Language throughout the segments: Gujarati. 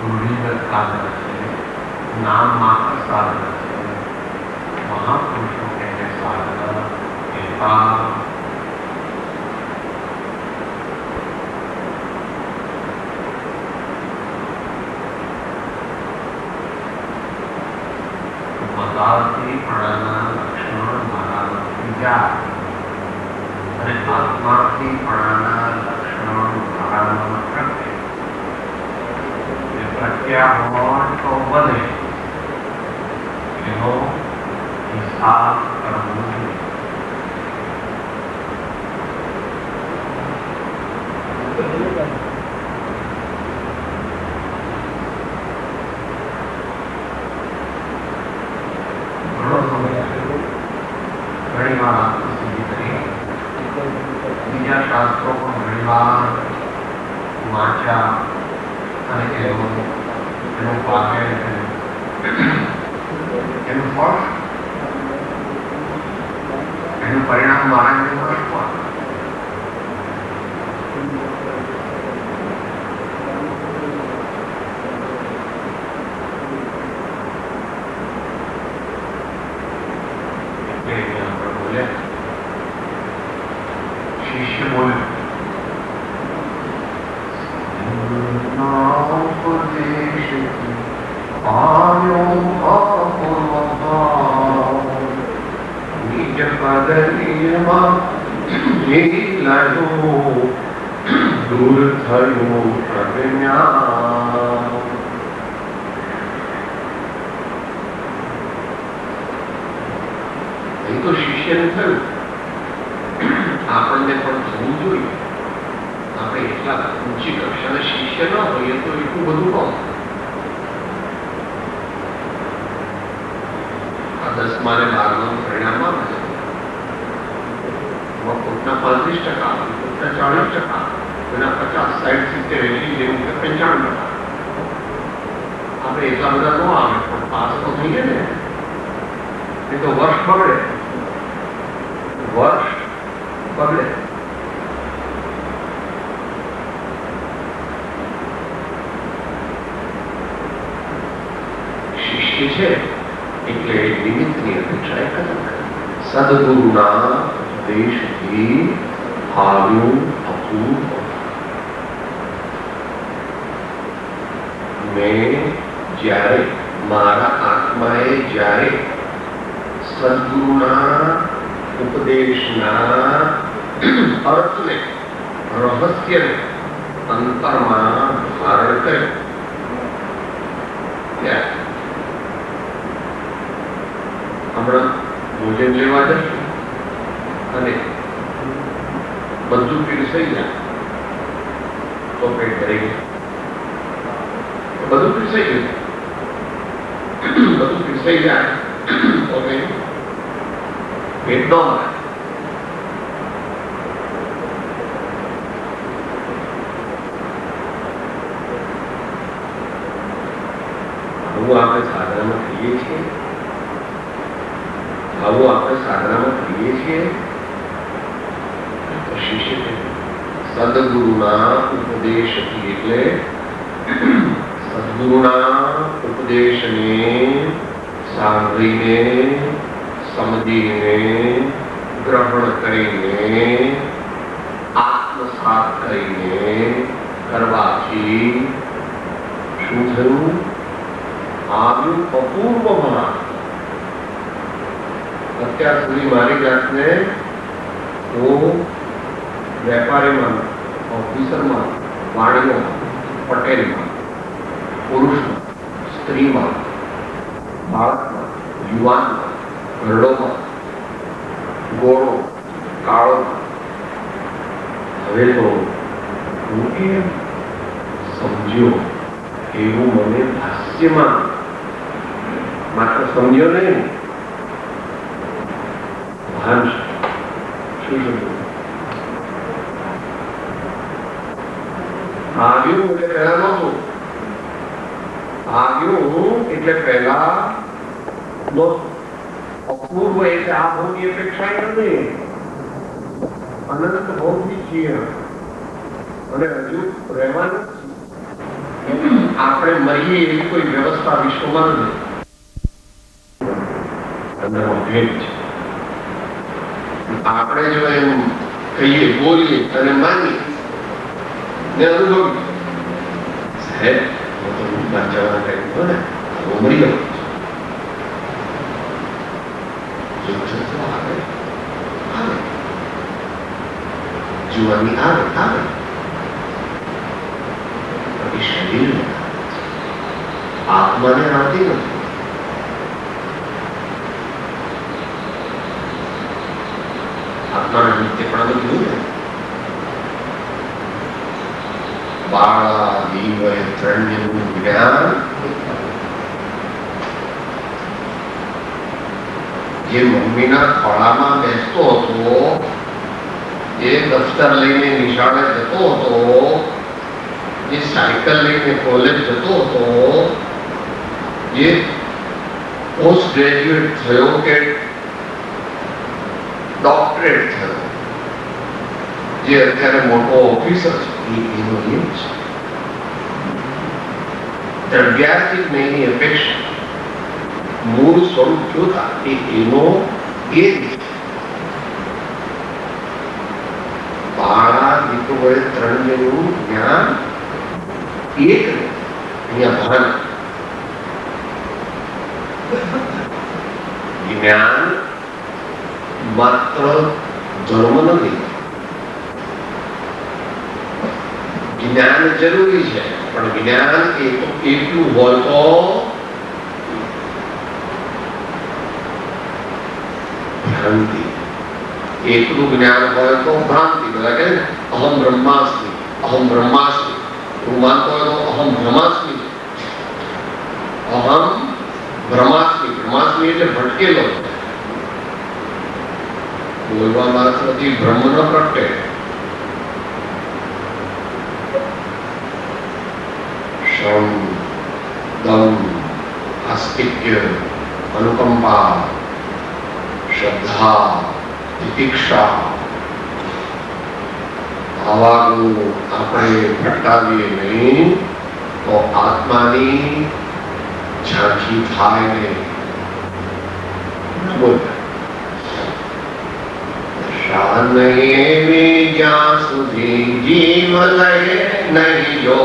રૂઢિગત સાધન છે, નામ માત્ર સાધન છે. મહાપુરુષો કહે સાધન કૃપા. મતાથી પણાના લક્ષણ મારા બીજા અને આત્માથી પણાના લક્ષણ મારામાં પ્રગટે. એ પ્રત્યા હોય તો બને એનો હિસાબ કરવો જોઈએ. ઘણી વાર આત્મસિદ્ધિ કરી, બીજા શાસ્ત્રો પણ ઘણી વાર વાંચ્યા અને એનું પાકે એનું ફળ, એનું પરિણામ મારા જીવનમાં શું આવે? શિષ્ય બોલે નિજ પદ નિયમા દૂર થયું પ્રજ્ઞા. એ તો શિષ્યને થયું, આપણને પણ થવું જોઈએ. આપણે એટલા ઊંચી કક્ષાના શિષ્ય ન હોઈએ તો એટલું બધું ન. આ 10મા અને 12મા પરિણામ આવે છે. કોઈકના 35%, કોઈકના 40%, કોઈના 50, 60, 70, 80, જેવું કે 95%. આપણે એટલા બધા ન આવે પણ પાસ તો થઈએ ને. એ તો વર્ષ બગડે, વર્ષ બગડે. શિષ્ય છે એટલે નિમિત્તની અપેક્ષા કદમ કરે. સદગુરુના ઉપદેશથી આવ્યું અપૂર્વ. મેં જ્યારે મારા આત્માએ જ્યારે સદગુરુના ઉપદેશના અર્થને, રહસ્યને અંતરમાં ધારણ કર્યું, હમણાં ભોજન લેવા જશું અને બધું પીરસાઈ જાય તો પેટ ભરાઈ જાય. બધું પીરસાઈ ગયું, બધું પીરસાઈ જાય તો પેટ ન ભરાય. આવું આપણે સાધનામાં કહીએ છીએ, આવું આપણે સાધનામાં કહીએ છીએ. તો શિષ્ય સદગુરુના ઉપદેશથી એટલે સદગુરુના ઉપદેશને સાંભળીને, સમજીને, ગ્રહણ કરીને, આત્મસાત કરીને કરવાથી શું થયું? આવ્યું અપૂર્વ મહાન. અત્યાર સુધી મારી જાતને હું વેપારીમાં, ઓફિસરમાં, વાણીમાં, પટેલમાં, પુરુષમાં, સ્ત્રીમાં, બાળકમાં, યુવાનમાં, ઘરડોમાં, ગોળો, કાળોમાં, હવે તો હું એમ સમજ્યો એવું મને ભાષ્યમાં માત્ર સમજ્યો નહીં, ભાન શું સમજ્યું? આવ્યું એટલે પહેલા નહોતું, આવ્યું એટલે પહેલા નહોતું. અપૂર્વ એટલે આ ભોગની અપેક્ષા નથી, અનંત ભોગની છીએ અને હજુ રહેવાનું. આપણે મરીએ એવી કોઈ વ્યવસ્થા વિશ્વમાં નથી. અંદરનો ભેદ છે. આપણે જો એમ કહીએ, બોલીએ અને માનીએ ને અનુભવીએ, સાહેબ હું તો બહાર જવાના ટાઈમ હતો ને, હું મરી ગયો. જુવાની આવે આવે પછી શરીર આત્માને આવતી નથી. આત્માના નિત્ય પણ બધું ને બાળા દીવય ત્રણ્યનું જ્ઞાન જે મમ્મીના ખોળામાં બેસતો હતો, જે દફતર લઈને નિશાળે જતો હતો, જે સાયકલ લઈને કોલેજ જતો હતો, જે પોસ્ટ ગ્રેજ્યુએટ થયો કે ડોક્ટરેટ થયો, જે અત્યારે મોટો ઓફિસર છે, એનો નિયમ છે. દ્રવ્યાર્થિક નહીની અપેક્ષા મૂળ સ્વરૂપ જોતા એનો એ બાળા દીકરો વડે ત્રણનું જ્ઞાન એક અહીંયા ભાન જ્ઞાન માત્ર ધર્મ નથી. જ્ઞાન જરૂરી છે, પણ જ્ઞાન એટલું હોય તો ભ્રાંતિ. એટલું જ્ઞાન હોય તો ભ્રાંતિ. બધા કહે ને અહમ બ્રહ્માસ્મિ, અહમ બ્રહ્માસ્મિ. હું માનતો હોય તો અહમ બ્રહ્માસ્મિ. અહમ બ્રહ્માસ્મિ. બ્રહ્માસ્મિ એટલે ભટકેલો. બોલવા માત્રથી બ્રહ્મ ન પ્રગટે. શ્રમ, દમ, આસ્તિક્ય, અનુકંપા, શ્રદ્ધા, તિતિક્ષા, આવા ગુણ આપણે પ્રગટાવીએ નહીં તો આત્માની ઝાંખી થાય નહીં. શાન એવી જ્યાં સુધી જીવ લય નહીં જો,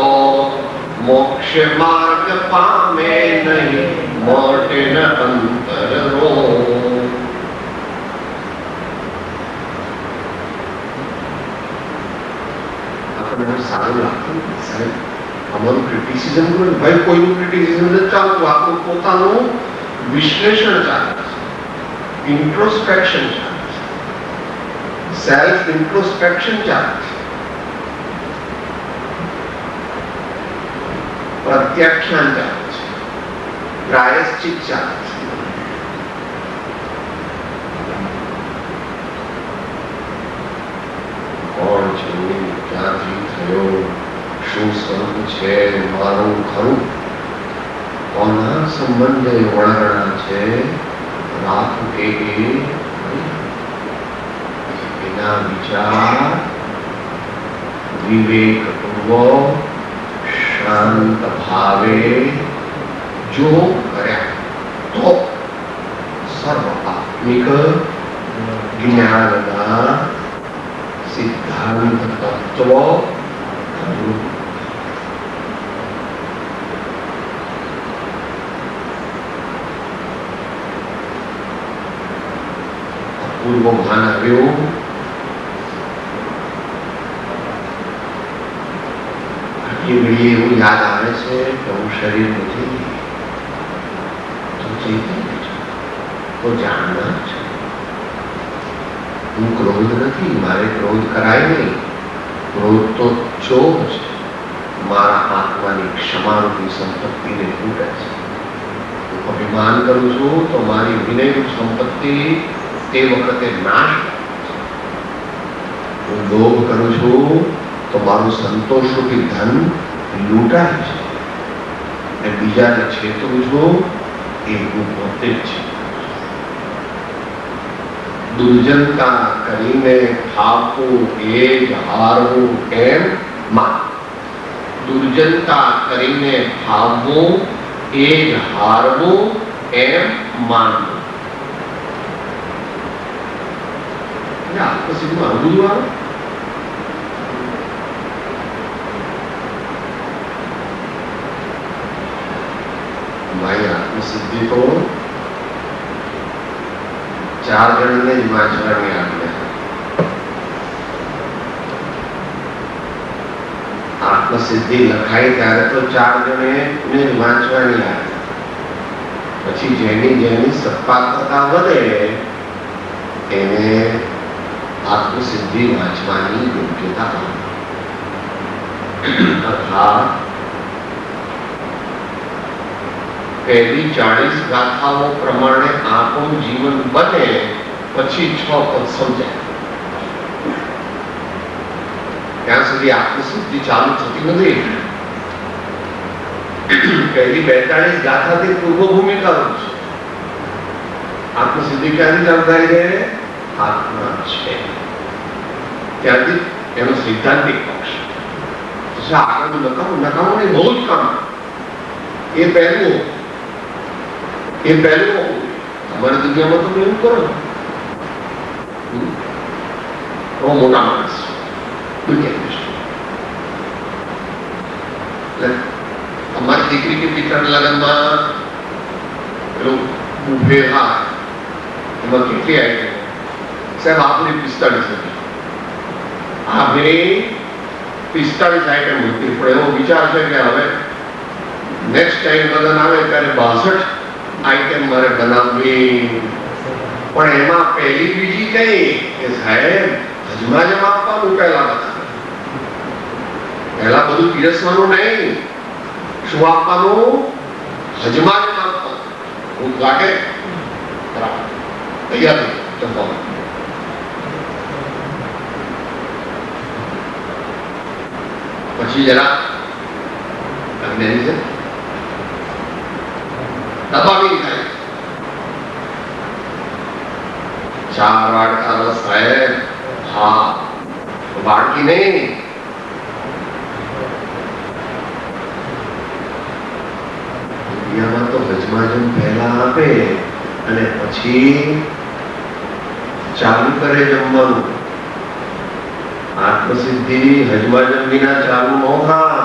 મોક્ષ માર્ગ પામે નહીં મોટે ન અંતર રો. આપણને સારું લાગતું સાહેબ અમારું ક્રિટિસિઝમ કરે, ભાઈ કોઈનું ક્રિટિસિઝમ નથી ચાલતું, આપણું પોતાનું વિશ્લેષણ ચાલે છે, ઇન્ટ્રોસ્પેક્શન ચાલે છે, સેલ્ફ ઇન્ટ્રોસ્પેક્શન ચાલે છે, પ્રત્યાખ્યાન ચાલે છે, પ્રાયશ્ચિત ચાલે છે. કોણ છું, ક્યાંથી થયો, શું સ્વરૂપ છે મારું ખરું, કોના સંબંધે વળગણા છે, રાખું એના વિચાર વિવેક પૂર્વક શાંત ભાવે જો કર્યા તો સર્વાત્મિક જ્ઞાનના સિદ્ધાંત તત્વ પૂર્વ ભાન આવ્યું. આટલી ઘડીએ એવું યાદ આવે છે કે હું શરીર નથી, તો ચેતન છે, તો જાણનાર છે. હું ક્રોધ નથી, મારે ક્રોધ કરાય નહીં. ક્રોધ તો ચોર છે, મારા આત્માની ક્ષમારૂપી સંપત્તિને લૂંટે છે. હું અભિમાન કરું છું તો મારી વિનયરૂપ સંપત્તિ તે વખતે નાશ. હું લોભ કરું છું તો મારું સંતોષરૂપી ધન લૂંટાય છે, અને બીજાને છેતરું છું એ હું પોતે જ છે. દુર્જનતા કરીને થાકવું એ જ હારવું એમ માં દુર્જનતા કરીને ભાવવું એ જ હારવું એમ માનવું. આત્મસિદ્ધિમાં આવું બધું આવે. મારી આત્મસિદ્ધિ તો 4 જણને જ વાંચવાની આજ્ઞા. આત્મસિદ્ધિ લખાય ત્યારે તો 4 જણે વાંચવાની આવે. પછી જેની સત્પાત્રતા વધે એને આત્મસિદ્ધિ વાંચવાની યોગ્યતા અર્થાત પહેલી 40 ગાથાઓ પ્રમાણે આપણું જીવન બને પછી 6 પદ સમજાય. ત્યાં સુધી આત્મસિદ્ધિ ચાલુ થતી નથી. પહેલી 42 ગાથાથી પૂર્વ ભૂમિકા છે. આત્મસિદ્ધિ ક્યાંથી ચાલુ થાય છે? આત્મા છે ત્યાંથી એનો સૈદ્ધાંતિક પક્ષ. આગળ નકામું નહીં, બહુ જ કામ. એ પહેલું તમારી દુનિયામાં તમે એવું કરો બહુ મોટા માણસ અમારી દીકરી કે પિતાના લગ્નમાં પેલું ઉભે હા એમાં કેટલી આઈટમ સાહેબ આપણી 45 હતી. આપણી 45 આઈટમ હતી. પણ એવો વિચાર છે કે હવે નેક્સ્ટ ટાઈમ લગ્ન આવે ત્યારે 62 આઈટમ મારે બનાવવી. પણ એમાં પહેલી બીજી કઈ કે સાહેબ હજમાજમ આપવાનું પહેલા બધા. પહેલા બધું પીરસવાનું નહીં. શું આપવાનું? હજમાજમ આપવાનું. ભૂખ લાગે તૈયાર જમવાનું. પછી જરા અજ્ઞાની છે દબાવી થાય. 4 વાટકા રસ સાહેબ. હા બાળકી નહીં. દુનિયામાં તો હજમાજમ પહેલા આપે અને પછી ચાલુ કરે જમવાનું. આત્મસિદ્ધિ હજમાજમ વિના ચાલુ ન થાય.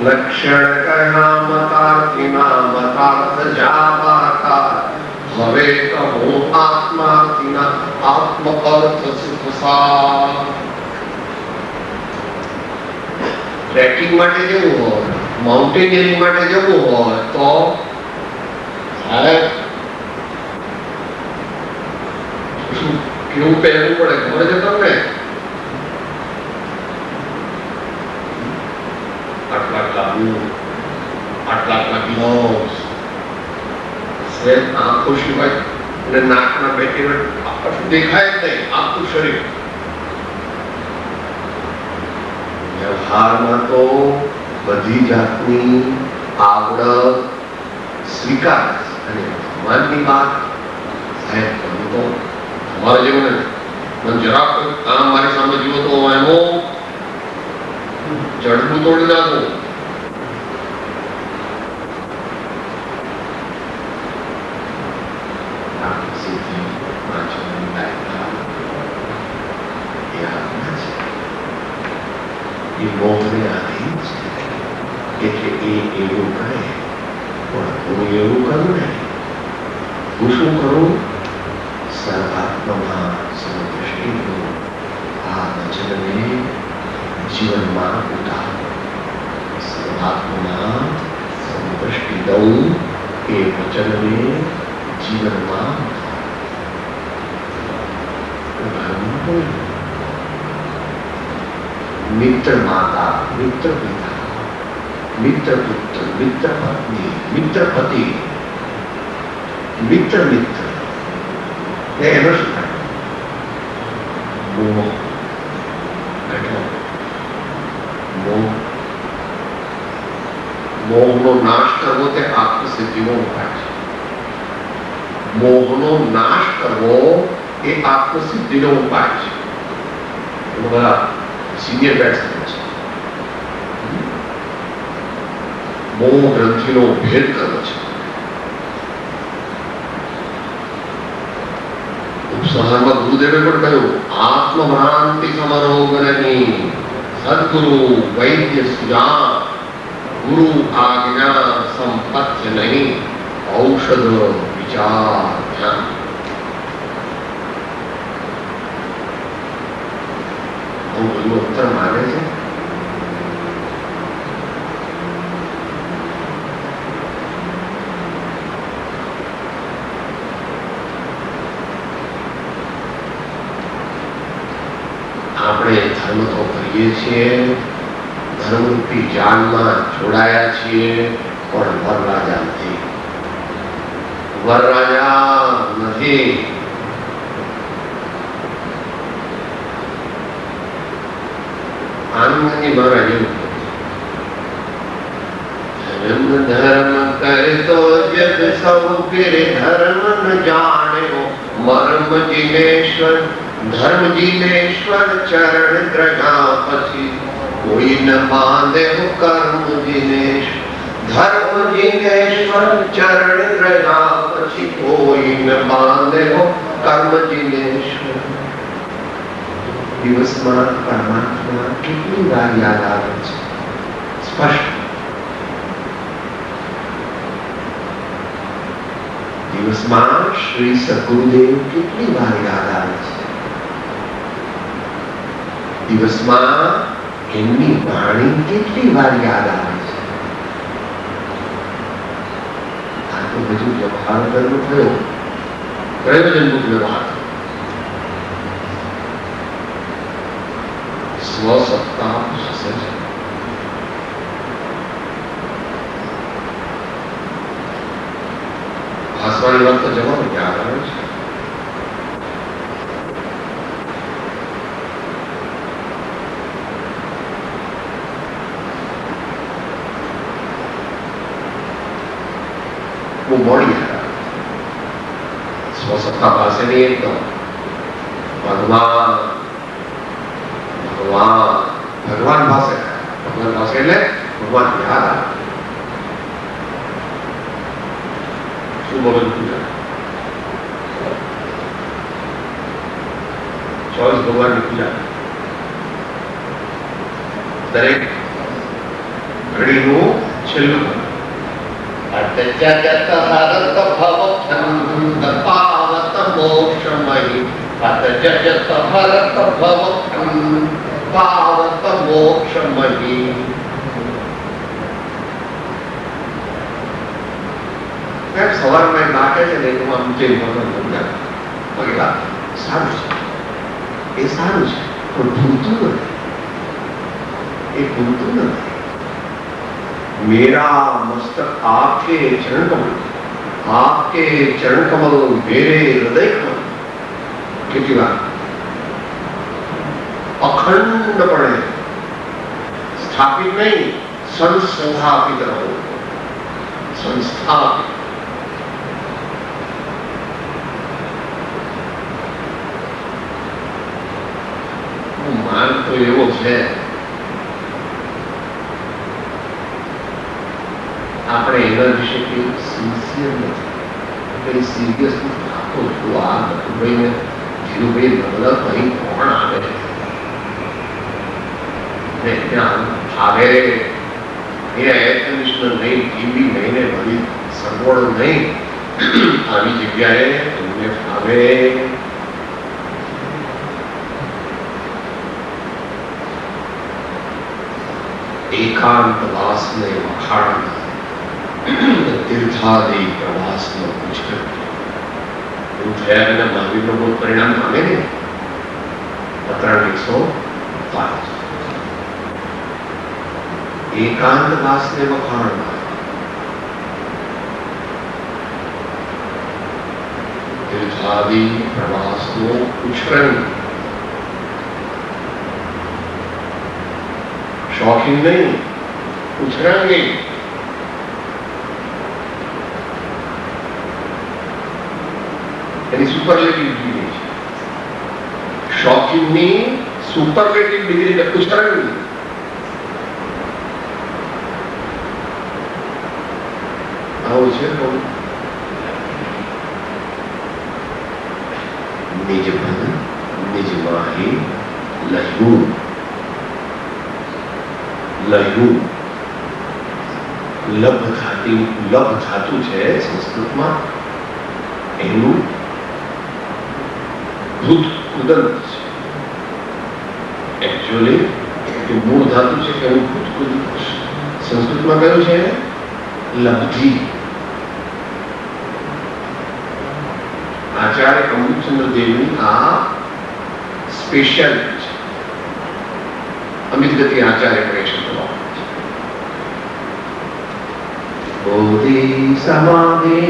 લક્ષણ કહ્યા મતાર્થીના મતાર્થ જાવાતા હવે કહો આત્માર્થીના આત્મ અર્થ સુખસા. ટ્રેકિંગ માટે જવું હોય, માઉન્ટેનિયરિંગ માટે જવું હોય તો કેવું પહેરવું પડે ખબર છે તમને? આટલા ગ્લોવ્સ, આંખો સિવાય અને નાકના બેટી દેખાય જ નહીં આખું શરીર. વ્યવહારમાં તો બધી જાતની આવડત સ્વીકાર અને ભગવાનની વાત સાહેબ તમે તો તમારા જેવું નથી. મને જરાક આમ મારી સામે જીવો તો એનો જડનું તોડી નાખું. એ મોહને આધીન છે એટલે એ એવું કરે પણ હું એવું કરું નહીં. હું શું કરું? સર્વાત્મમાં સમદ્રષ્ટિ આ વચનને જીવનમાં ઉતારો. સર્વાત્મમાં સમદ્રષ્ટિ દઉં એ વચનને જીવનમાં ઉતારો. મિત્ર માતા, મિત્ર પિતા, મિત્ર પુત્ર, મિત્ર પત્ની, મિત્ર પતિ, મિત્ર એનો શું થાય? મોહ. મોહનો નાશ કરવો તે આત્મસિદ્ધિનો ઉપાય છે. મોહનો નાશ કરવો એ આત્મસિદ્ધિનો ઉપાય છે. બધા સિનિયર બેટ્સમેન છે મોહ ગ્રંથિનો ભેદ કરવો છે. ઉપસંહારમાં ગુરુદેવે પણ કહ્યું, આત્મભ્રાંતિ સમરોગ નહીં, સદગુરુ વૈદ્ય સુજાન, ગુરુ આજ્ઞા સંપત્તિ નહીં, ઔષધ વિચાર ધ્યાન. હું બધું અંતર માને છે. આપણે ધર્મ તો કરીએ છીએ, ધર્મરૂપી જાનમાં જોડાયા છીએ, પણ વરરાજા નથી. વરરાજા નથી. આનંદની મહારાજ એવું ધર્મ કરતો જગ સૌ ફિર ધર્મ ન જાણ્યો, મર્મ જીનેશ્વર ધર્મ જીનેશ્વર ચરણ દ્રઢા પછી, કોઈ ન બાંધે કર્મ જીનેશ, ધર્મ જીનેશ્વર ચરણ દ્રઢા પછી, કોઈ ન બાંધે કર્મ જીનેશ્વર. દિવસમાં પરમાત્મા કેટલી વાર યાદ આવે છે? સ્પષ્ટ. દિવસમાં શ્રી સદગુરુદેવ કેટલી વાર યાદ આવે છે? દિવસમાં એમની વાણી કેટલી વાર યાદ આવે છે? આ તો બધું વ્યવહાર કરવો થયો. પ્રયોજનભૂત વ્યવહાર. સ્વસત્તા હશે છે. ભાષવાની વાત તો જવાનો યાદ આવે છે. બહુ મોડી સ્વસત્તા પાસે નહીં, એકદમ ભગવાન ભગવાન ભગવાન પાસે. ભગવાન પાસે એટલે ભગવાન યાદ આવે. શું બોલે પૂજા? ચોવીસ ભગવાનની પૂજા. દરેક ઘડીનું છેલ્લું અત્યજત હરત ભવખંડ પાવત મોક્ષમયી, અત્યજત હરત ભવખંડ પાવત મોક્ષમયી. સવારમાં નાખે છે ને એમાં સારું છે, એ સારું છે, પણ ભૂલતું નથી. એ ભૂલતું નથી. मेरा मस्तक आपके चरण कमल, आपके चरण कमल मेरे हृदय कमल. કેટલી વાર અખંડપણે સ્થાપિત નહીં, સંસ્થાપિત રહો. સંસ્થાપિત. માર્ગ તો એવો છે, આપણે એના વિશે કઈ સિન્સિયર નથી, કઈ સિરિયસ નથી. આખો જો આ નટુભાઈ ને ધીરુભાઈ નવલક અહીં કોણ આવે છે ને ત્યાં આવે એ એર કન્ડિશનર નહીં, ટીવી નહીં ને બધી સગવડો નહીં, આવી જગ્યાએ એમને ફાવે. એકાંત વાસને વખાણ, તીર્થાદિ પ્રવાસનો પુષ્કર. એવું થયા અને મહાવીરનો કોઈ પરિણામ પામે ને. 105. એકાંત વાસને વખાણ, તીર્થાદિ પ્રવાસનો પુષ્કર. શોખીન નહીં, ઉછરાંગી. એની સુપરલેટિવ ડિગ્રી છે. શોખીનની સુપરલેટિવ ડિગ્રી એટલે ઉછરાંગી. આવું છે તો નિજ ભન નિજ માહી લહ્યું લહ્યું લભ ધાતુ છે સંસ્કૃતમાં, એનું ભૂત કુદંત છે. એકચ્યુઅલી જે મૂળ ધાતુ છે એનું ભૂત કુદંત સંસ્કૃતમાં કયું છે? લબ્ધિ. આચાર્ય અમૃતચંદ્ર દેવની આ સ્પેશિયાલિટી છે. અમિત ગતિ આચાર્ય કહે છે બોધિ સમાધિ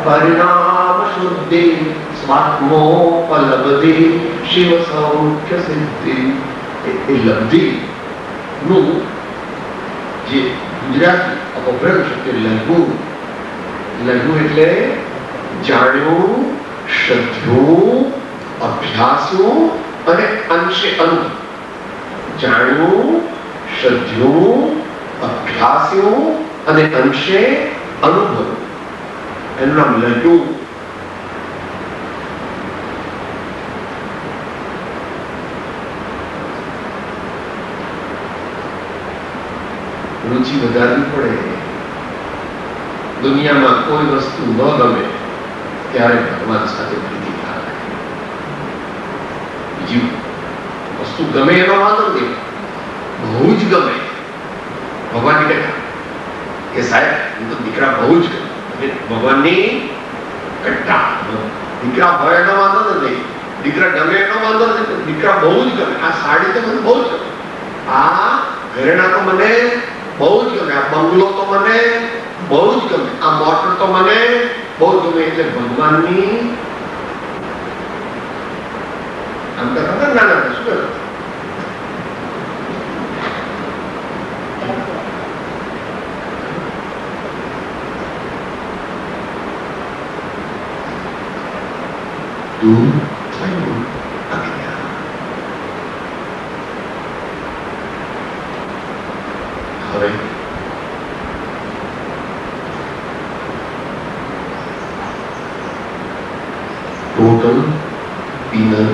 પરિણામ શુદ્ધિ સ્વાત્મોપલબ્ધિ શિવ સૌખ્ય સિદ્ધિ. એ લબ્ધિ નું જે ગુજરાતી અપભ્રંશ છે લઘુ. લઘુ એટલે જાણ્યું, શ્રદ્ધ્યું, અભ્યાસ્યું અને અંશે અનુભવ. જાણ્યું, શ્રદ્ધ્યું, અભ્યાસ્યું અને અંશે અનુભવ, એનું નામ લઘુ. રુચિ વધારવી પડે. દુનિયામાં કોઈ વસ્તુ ન ગમે ત્યારે ભગવાન સાથે પ્રીતિ થાય. બીજી વસ્તુ ગમે એનો વાંધો નથી, બહુ જ ગમે ભગવાન કે સાહેબ હું તો દીકરા બહુ જ ગમે. ભગવાનની કટ્ટા. દીકરા હોય એનો વાંધો નથી, દીકરા ગમે એનો વાંધો નથી, દીકરા બહુ જ ગમે. આ સાડી તો મને બહુ જ ગમે, આ ઘરેણા તો મને બહુ જ ગમે, આ બંગલો તો મને બહુ જ ગમે, આ મોટર તો મને બહુ જ ગમે. એટલે ભગવાનની આમ કરતા ના ના શું કરે તું થયું અજ્ઞાન. હવે total inner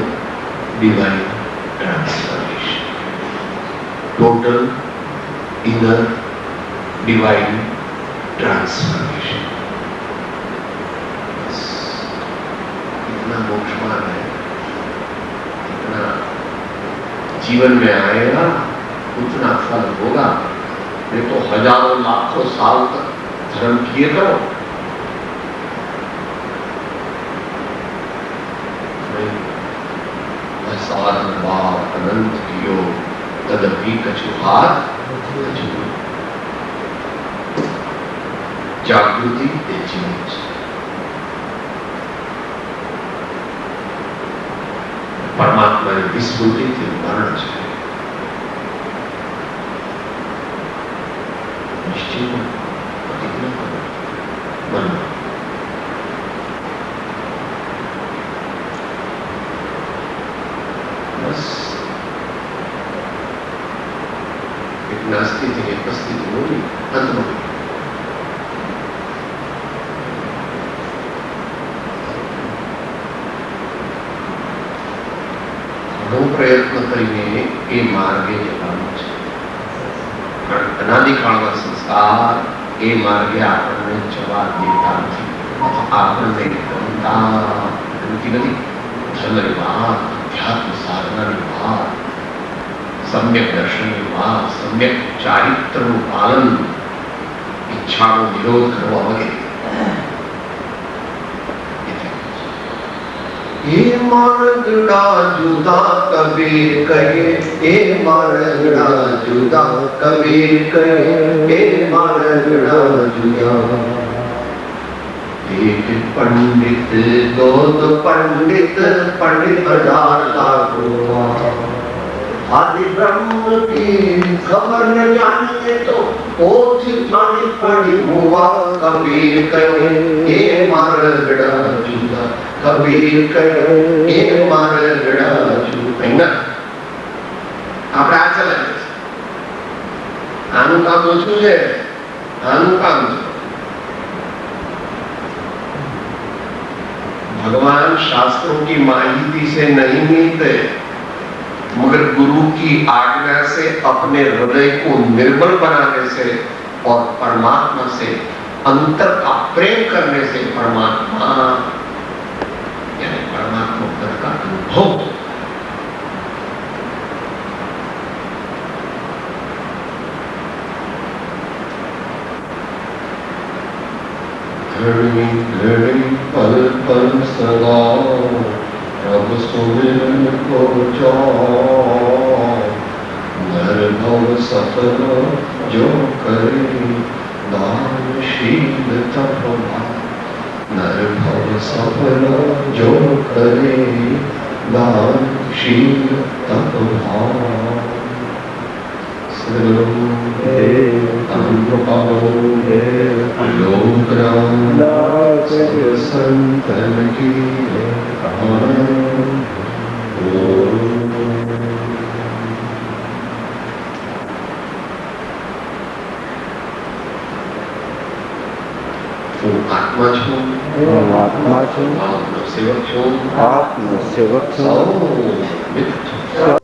divine transformation. Total inner divine transformation. इतना मोक्षमान है, इतना जीवन में आएगा उतना फल होगा. नहीं तो हजारों लाखों साल तक धर्म किए करो, साधन बाप अनंत कियो तदपि कछु हाथ कछु. जागृति એ જીવન છે. પરમાત્માની વિસ્મૃતિથી મરણ છે. નિશ્ચિત મન एक नास्ती थी एक स्थिति होगी अंत में ઘણો પ્રયત્ન કરીને એ માર્ગે જવાનું છે. અનાદિકાળના સંસ્કાર એ માર્ગે આપણને જવા દેતા નથી. આપણને ગમતી નથી. ધર્મની વાત, અધ્યાત્મ સાધનાની વાત, સમ્યક દર્શનની વાત, સમ્યક ચારિત્રનું પાલન, ઈચ્છાનો વિરોધ કરવા વગેરે. એ માર્ગડા જુદા કબીર કહે, એ માર્ગડા જુદા કબીર કહે, એ માર્ગડા જુદા. एक पंडित दो पंडित पंडित हजार लाखों. आदि ब्रह्म की खबर न जानिए तो पोथी जानी पड़ी हुआ. कबीर कहे ये मार्गड़ा जुदा, कबीर कहे ये मार्गड़ा जुदा. આપણે આ ચાલે આનું કામ ઓછું છે, આનું કામ છે. भगवान शास्त्रों की माहिती से नहीं मिलते, मगर गुरु की आज्ञा से अपने हृदय को निर्मल बनाने से और परमात्मा से अंतर का प्रेम करने से परमात्मा यानी परमात्मा पद का अनुभव। घड़ी घड़ी पल पल सदा प्रभु सुमिरन को जाओ, नर भव सफल जो करे दानशील तप भाव। नर भव सफल जो करे दानशील तप भाव। संतन की आत्मा छूं, आत्मा छूं, आत्म सेवक छूं, आत्म सेवक छूं,